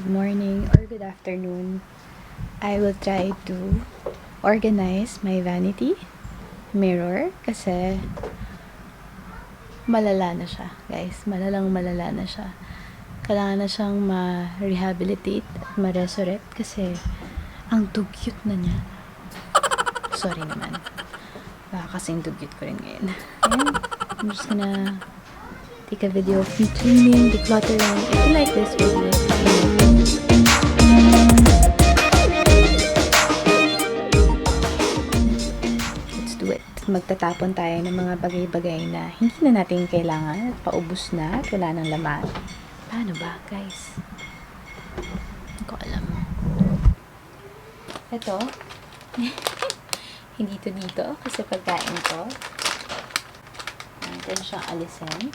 morning or good afternoon. I will try to organize my vanity mirror kasi malala na siya, guys. Malala na siya. Kailangan na siyang ma-rehabilitate at ma-resurrect kasi ang dugyot na niya. Sorry naman. Baka kasing dugyot ko rin ngayon. Ayan. I'm just gonna take a video of me cleaning, decluttering. If you like this video, let's do it. Magtatapon tayo ng mga bagay-bagay na hindi na natin kailangan at paubos na at wala nang laman. Paano ba, guys? Hindi ko alam. Ito. Hindi to dito kasi pagkain ko. Natin siyang alisin.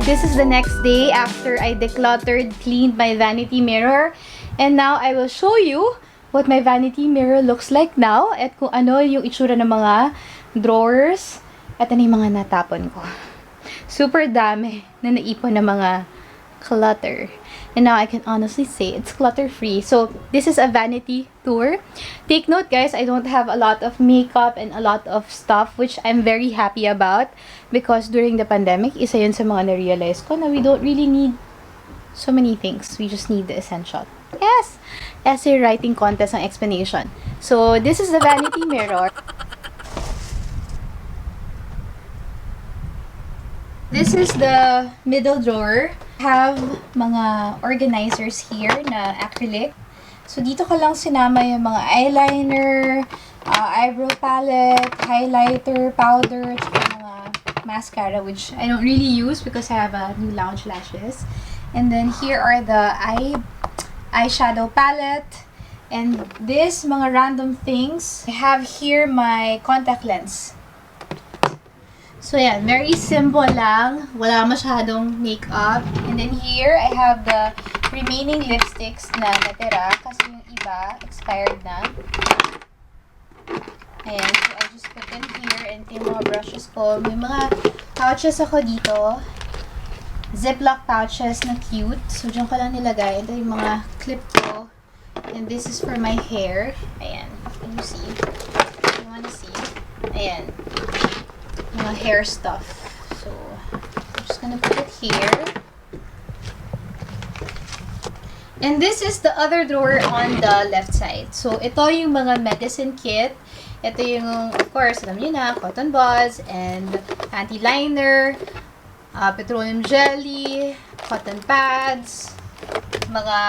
this is the next day after I decluttered, cleaned my vanity mirror. And now I will show you what my vanity mirror looks like now at kung ano yung itsura ng mga drawers at ano yung mga natapon ko. Super dami na naipon ng mga clutter. And now I can honestly say it's clutter-free. So, this is a vanity tour. Take note, guys, I don't have a lot of makeup and a lot of stuff, which I'm very happy about. Because during the pandemic, isa yun sa mga na-realize ko na we don't really need so many things. We just need the essential. Yes! Essay writing contest ang explanation. So, this is the vanity mirror. This is the middle drawer. Have mga organizers here na acrylic. So, dito ko lang sinama yung mga eyeliner, eyebrow palette, highlighter, powder, mga mascara, which I don't really use because I have new lounge lashes. And then, here are the eyeshadow palette. And this, mga random things. I have here my contact lens. So, yan. Very simple lang. Wala masyadong makeup. And then here, I have the remaining lipsticks na natira. Kasi yung iba, expired na. Ayan. So, I just put them here. And yung mga brushes ko. May mga pouches ako dito. Ziploc pouches na cute. So, dyan ko lang nilagay. Ito yung mga clip ko. And this is for my hair. Ayan. Can you see? You wanna see? Ayan. Mga hair stuff. So, I'm just gonna put it here. And this is the other drawer on the left side. So, ito yung mga medicine kit. Ito yung, of course, alam niyo na, cotton buds and panty liner, petroleum jelly, cotton pads, mga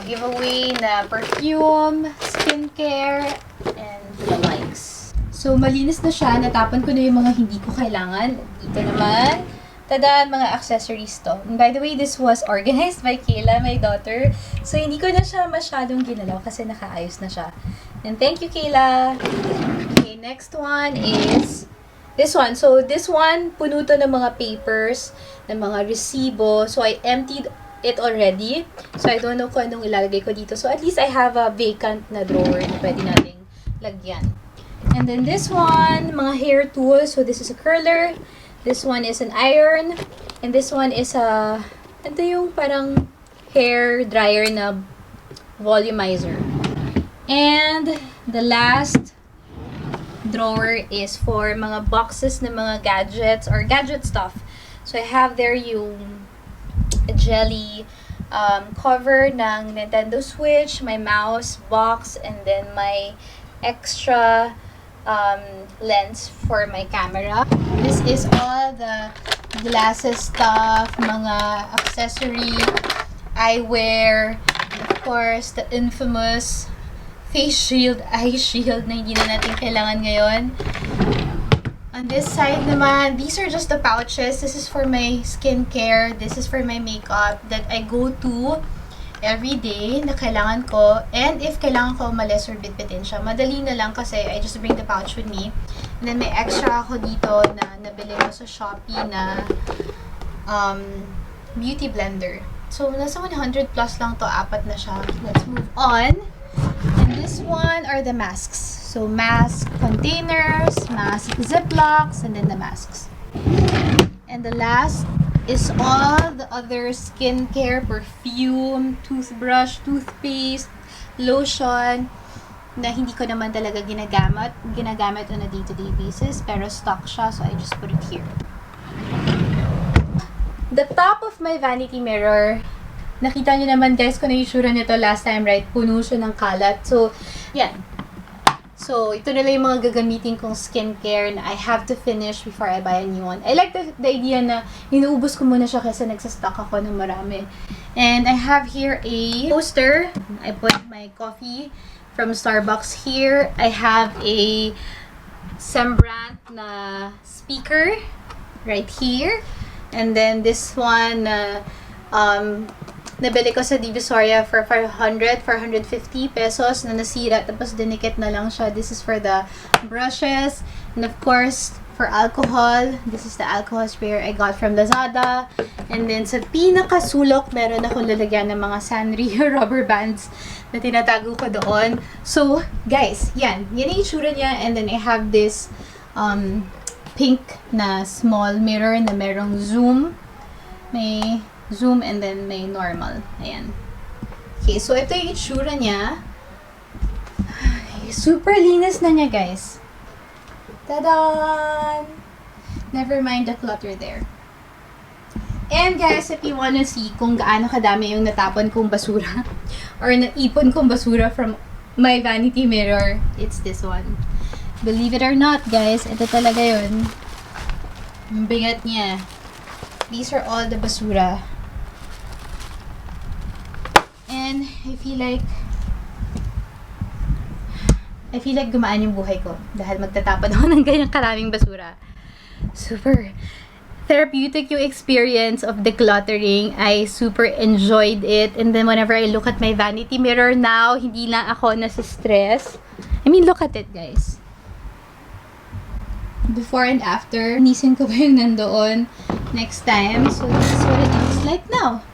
giveaway na perfume, skincare, and the likes. So, malinis na siya. Natapon ko na yung mga hindi ko kailangan. Dito naman, tada, mga accessories to. And by the way, this was organized by Kayla, my daughter. So, hindi ko na siya masyadong ginalaw kasi nakaayos na siya. And thank you, Kayla. Okay, next one is this one. So, this one, puno to ng mga papers, ng mga resibo. So, I emptied it already. So, I don't know kung anong ilalagay ko dito. So, at least I have a vacant na drawer na pwede nating lagyan. And then this one, mga hair tools. So, this is a curler. This one is an iron. And this one is a, ito yung parang hair dryer na volumizer. And the last drawer is for mga boxes na mga gadgets or gadget stuff. So, I have there yung jelly cover ng Nintendo Switch, my mouse box, and then my extra lens for my camera. This is all the glasses stuff, mga accessory, eyewear, of course, the infamous face shield, eye shield na hindi na natin kailangan ngayon. On this side naman, these are just the pouches. This is for my skincare. This is for my makeup that I go to every day na kailangan ko. And if kailangan ko umalis or bitbitin siya, madali na lang kasi I just bring the pouch with me. And then may extra ako dito na nabili ko sa Shopee na beauty blender. So, nasa 100 plus lang to, apat na siya. Let's move on. And this one are the masks. So, mask containers, mask ziplocs, and then the masks. And the last is all the other skincare, perfume, toothbrush, toothpaste, lotion, na hindi ko naman talaga ginagamit on a day-to-day basis, pero stock siya, so I just put it here. The top of my vanity mirror, nakita niyo naman guys kung na-issue nito last time, right? Puno siya ng kalat. So, yan. So, ito na lang yung mga gagamitin kong skincare na I have to finish before I buy a new one. I like the idea na inuubos ko muna siya kasi nagsastock ako ng marami. And I have here a poster. I put my coffee from Starbucks here. I have a Sembrant na speaker right here. And then this one, nabili ko sa Divisoria for 450 pesos na nasira. Tapos dinikit na lang siya. This is for the brushes. And of course, for alcohol. This is the alcohol sprayer I got from Lazada. And then sa pinakasulok, meron akong lalagyan ng mga Sanrio rubber bands na tinatago ko doon. So, guys, yan. Yan yung itsura niya. And then I have this pink na small mirror na merong zoom. May zoom and then may normal. Ayan. Okay, so ito yung itsura niya. Super linis na niya, guys. Ta-da! Never mind the clutter there. And guys, if you wanna see kung gaano kadami yung natapon kong basura or naipon kong basura from my vanity mirror, it's this one. Believe it or not, guys, ito talaga yun. Ang bigat niya. These are all the basura. And I feel like gumaan yung buhay ko dahil magtatapon ako ng ganyang karaming basura. Super therapeutic yung experience of decluttering. I super enjoyed it. And then whenever I look at my vanity mirror now, hindi lang ako nasa-stress. I mean, look at it, guys. Before and after. Nisin ko ba yung nandoon next time? So this is what it looks like now.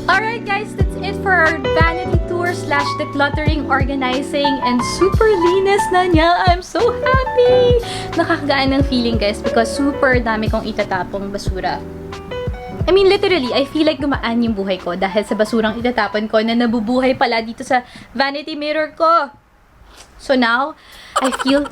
Alright guys, that's it for our vanity tour / decluttering, organizing, and super linis na niya. I'm so happy! Nakakagaan ng feeling, guys, because super dami kong itatapong basura. I mean, literally, I feel like gumaan yung buhay ko dahil sa basurang itatapon ko na nabubuhay pala dito sa vanity mirror ko. So now, I feel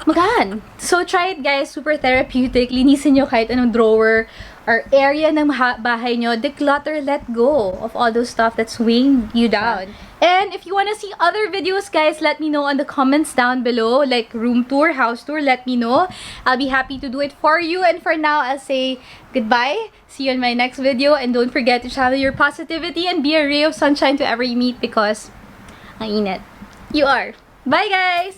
magaan. So try it, guys. Super therapeutic. Linisin nyo kahit anong drawer or area ng bahay nyo. Declutter, let go of all those stuff that's weighing you down. And if you want to see other videos, guys, let me know on the comments down below. Like room tour, house tour, let me know. I'll be happy to do it for you. And for now, I'll say goodbye. See you in my next video. And don't forget to channel your positivity and be a ray of sunshine to every meet because ang init. You are. Bye, guys!